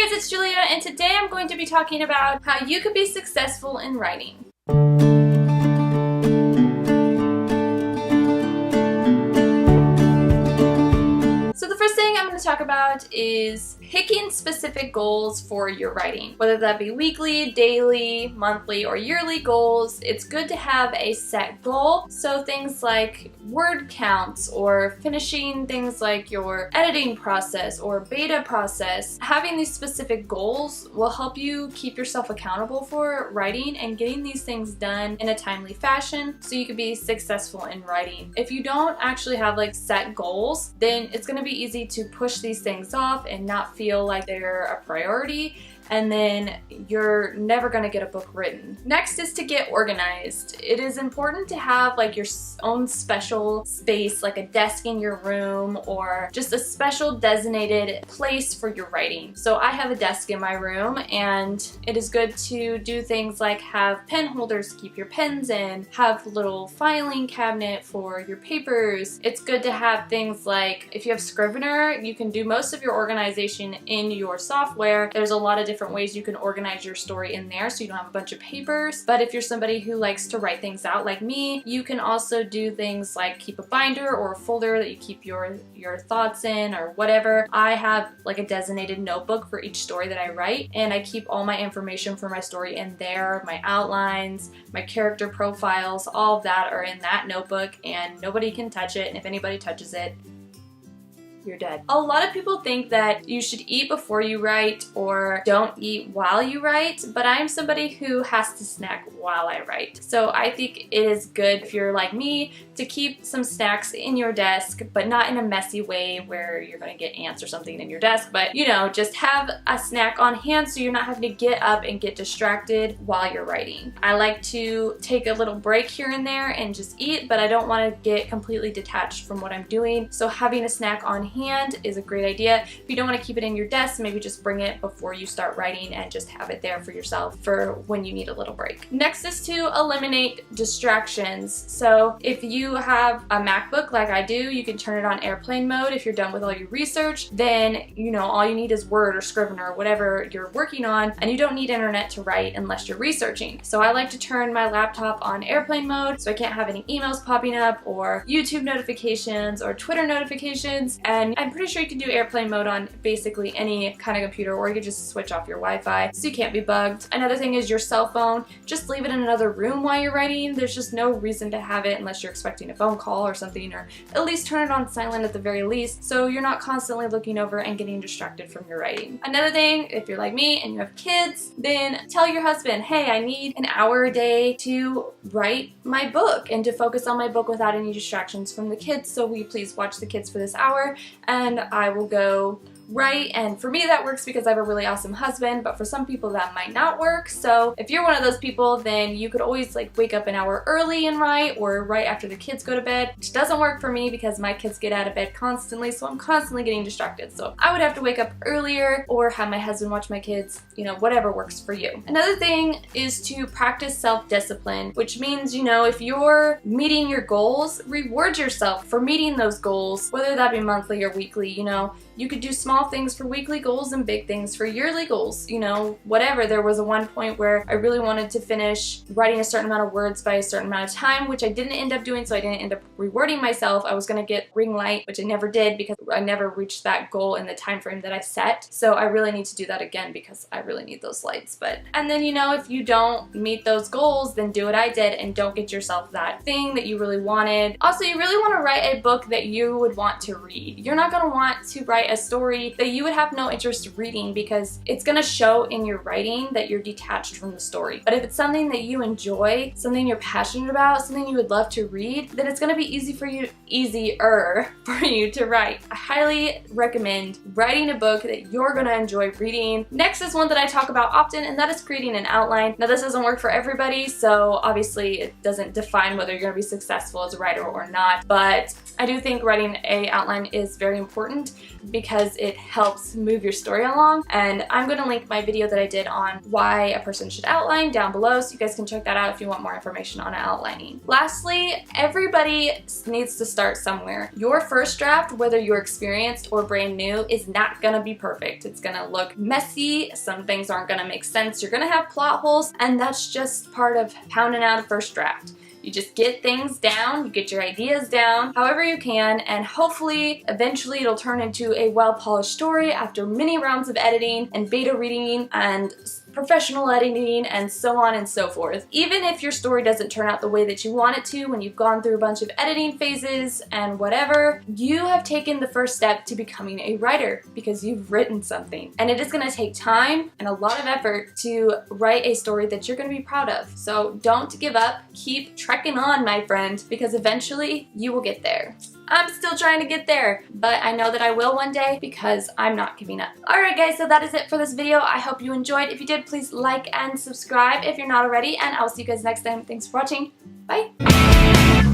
guys, it's Julia, and today I'm going to be talking about how you could be successful in writing. So the first thing I'm going to talk about is picking specific goals for your writing. Whether that be weekly, daily, monthly, or yearly goals, it's good to have a set goal. So things like word counts or finishing things like your editing process or beta process. Having these specific goals will help you keep yourself accountable for writing and getting these things done in a timely fashion so you can be successful in writing. If you don't actually have like set goals, then it's going to be easy to push these things off and not feel like they're a priority, and then you're never going to get a book written. Next is to get organized. It is important to have like your own special space, like a desk in your room or just a special designated place for your writing. So I have a desk in my room, and it is good to do things like have pen holders to keep your pens in, have a little filing cabinet for your papers. It's good to have things like, if you have Scrivener, you can do most of your organization in your software. There's a lot of different ways you can organize your story in there so you don't have a bunch of papers. But if you're somebody who likes to write things out like me, you can also do things like keep a binder or a folder that you keep your thoughts in or whatever. I have like a designated notebook for each story that I write, and I keep all my information for my story in there. My outlines, my character profiles, all of that are in that notebook, and nobody can touch it, and if anybody touches it, you're dead. A lot of people think that you should eat before you write or don't eat while you write, but I'm somebody who has to snack while I write. So I think it is good, if you're like me, to keep some snacks in your desk, but not in a messy way where you're gonna get ants or something in your desk, but you know, just have a snack on hand so you're not having to get up and get distracted while you're writing. I like to take a little break here and there and just eat, but I don't want to get completely detached from what I'm doing. So having a snack on hand is a great idea. If you don't want to keep it in your desk, maybe just bring it before you start writing and just have it there for yourself for when you need a little break. Next is to eliminate distractions. So if you have a MacBook like I do, you can turn it on airplane mode. If you're done with all your research, then you know all you need is Word or Scrivener or whatever you're working on, and you don't need internet to write unless you're researching. So I like to turn my laptop on airplane mode so I can't have any emails popping up or YouTube notifications or Twitter notifications. And I'm pretty sure you can do airplane mode on basically any kind of computer, or you can just switch off your Wi-Fi so you can't be bugged. Another thing is your cell phone. Just leave it in another room while you're writing. There's just no reason to have it unless you're expecting a phone call or something, or at least turn it on silent at the very least so you're not constantly looking over and getting distracted from your writing. Another thing, if you're like me and you have kids, then tell your husband, hey, I need an hour a day to write my book and to focus on my book without any distractions from the kids, so will you please watch the kids for this hour and I will go write. And for me that works because I have a really awesome husband, but for some people that might not work. So if you're one of those people, then you could always like wake up an hour early and write, or right after the kids go to bed, which doesn't work for me because my kids get out of bed constantly, so I'm constantly getting distracted. So I would have to wake up earlier or have my husband watch my kids, you know, whatever works for you. Another thing is to practice self-discipline, which means, you know, if you're meeting your goals, reward yourself for meeting those goals, whether that be monthly or weekly. You know, you could do small things for weekly goals and big things for yearly goals, you know, whatever. There was a one point where I really wanted to finish writing a certain amount of words by a certain amount of time, which I didn't end up doing, so I didn't end up rewarding myself. I was going to get ring light, which I never did because I never reached that goal in the time frame that I set. So I really need to do that again because I really need those lights. And then, you know, if you don't meet those goals, then do what I did and don't get yourself that thing that you really wanted. Also, you really want to write a book that you would want to read. You're not going to want to write a story that you would have no interest reading because it's going to show in your writing that you're detached from the story. But if it's something that you enjoy, something you're passionate about, something you would love to read, then it's going to be easier for you to write. I highly recommend writing a book that you're going to enjoy reading. Next is one that I talk about often, and that is creating an outline. Now this doesn't work for everybody, so obviously it doesn't define whether you're going to be successful as a writer or not, but I do think writing an outline is very important because it helps move your story along, and I'm going to link my video that I did on why a person should outline down below, so you guys can check that out if you want more information on outlining. Lastly, everybody needs to start somewhere. Your first draft, whether you're experienced or brand new, is not going to be perfect. It's going to look messy, some things aren't going to make sense, you're going to have plot holes, and that's just part of pounding out a first draft. You just get things down, you get your ideas down, however you can, and hopefully, eventually it'll turn into a well-polished story after many rounds of editing and beta reading and professional editing and so on and so forth. Even if your story doesn't turn out the way that you want it to when you've gone through a bunch of editing phases and whatever, you have taken the first step to becoming a writer because you've written something. And it is going to take time and a lot of effort to write a story that you're going to be proud of. So don't give up, keep trekking on, my friend, because eventually you will get there. I'm still trying to get there, but I know that I will one day because I'm not giving up. Alright guys, so that is it for this video. I hope you enjoyed. If you did, please like and subscribe if you're not already, and I'll see you guys next time. Thanks for watching. Bye!